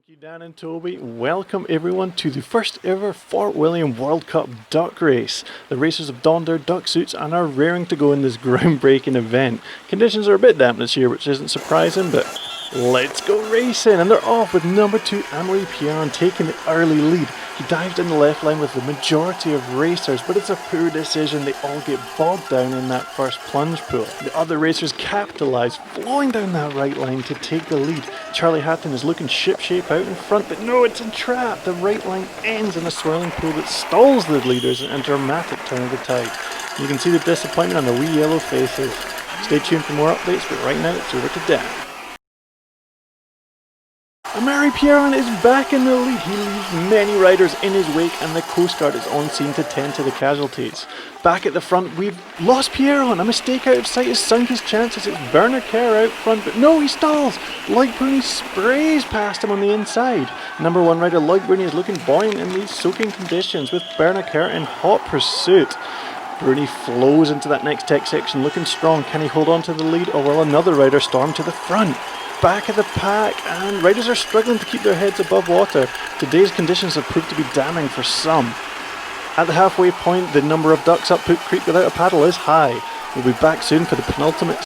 Thank you, Dan and Toby. Welcome everyone to the first ever Fort William World Cup duck race. The racers have donned their duck suits and are raring to go in this groundbreaking event. Conditions are a bit damp this year, which isn't surprising, but let's go racing. And they're off with number 2 Amélie Pierron taking the early lead. He dived in the left line with the majority of racers, but it's a poor decision. They all get bogged down in that first plunge pool. The other racers capitalise, flowing down that right line to take the lead. Charlie Hatton is looking shipshape out in front, but no, it's entrapped. The right line ends in a swirling pool that stalls the leaders in a dramatic turn of the tide. You can see the disappointment on their wee yellow faces. Stay tuned for more updates, but right now it's over to Dan. Amélie Pierron is back in the lead. He leaves many riders in his wake and the Coast Guard is on scene to tend to the casualties. Back at the front, we've lost Pierron. A mistake out of sight has sunk his chances. It's Bernard Kerr out front, but no, he stalls. Loic Bruni sprays past him on the inside. Number 1 rider Loic Bruni is looking buoyant in these soaking conditions with Bernard Kerr in hot pursuit. Bruni flows into that next tech section looking strong. Can he hold on to the lead, or will another rider storm to the front? Back of the pack, and riders are struggling to keep their heads above water. Today's conditions have proved to be damning for some. At the halfway point, the number of ducks up Poop Creek without a paddle is high. We'll be back soon for the penultimate.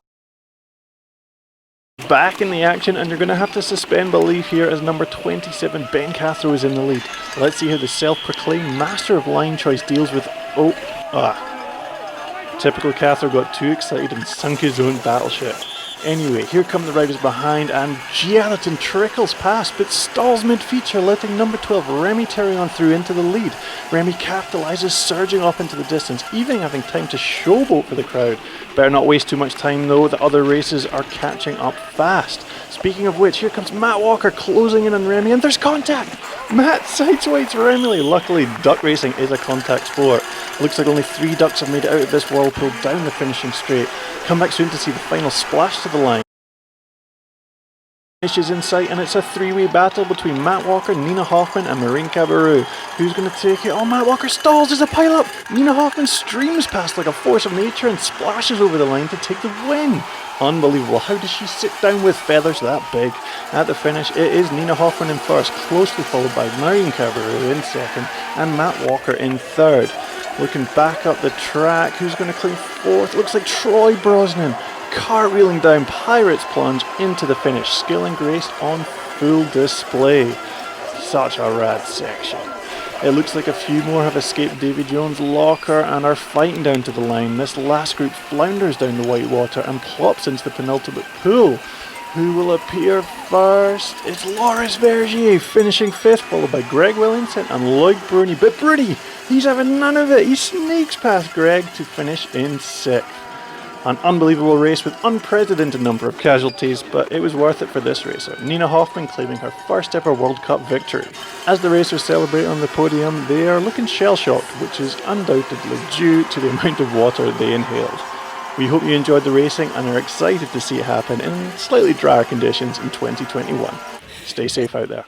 Back in the action, and you're going to have to suspend belief here as number 27 Ben Cathro is in the lead. Let's see how the self-proclaimed master of line choice deals with... Typical Cathro got too excited and sunk his own battleship. Anyway, here come the riders behind, and Gialatin trickles past but stalls mid-feature, letting number 12 Remy Terrion through into the lead. Remy capitalises, surging off into the distance, even having time to showboat for the crowd. Better not waste too much time though, the other races are catching up fast. Speaking of which, here comes Matt Walker closing in on Remy, and there's contact! Matt sideswipes Remy. Luckily, duck racing is a contact sport. Looks like only 3 ducks have made it out of this whirlpool down the finishing straight. Come back soon to see the final splash to the line. Finishes in sight, and it's a 3-way battle between Matt Walker, Nina Hoffman and Marine Caballero. Who's going to take it? Oh, Matt Walker stalls, there's a pile up! Nina Hoffman streams past like a force of nature and splashes over the line to take the win. Unbelievable, how does she sit down with feathers that big? At the finish, it is Nina Hoffman in first, closely followed by Marine Caballero in second and Matt Walker in third. Looking back up the track, who's going to claim fourth? Looks like Troy Brosnan. Cartwheeling down, Pirates plunge into the finish. Skill and grace on full display. Such a rad section. It looks like a few more have escaped Davy Jones' locker and are fighting down to the line. This last group flounders down the white water and plops into the penultimate pool. Who will appear first? It's Loris Vergier finishing 5th, followed by Greg Williamson and Loic Bruni. But Bruni, he's having none of it. He sneaks past Greg to finish in 6th. An unbelievable race with unprecedented number of casualties, but it was worth it for this racer. Nina Hoffman claiming her first ever World Cup victory. As the racers celebrate on the podium, they are looking shell-shocked, which is undoubtedly due to the amount of water they inhaled. We hope you enjoyed the racing and are excited to see it happen in slightly drier conditions in 2021. Stay safe out there.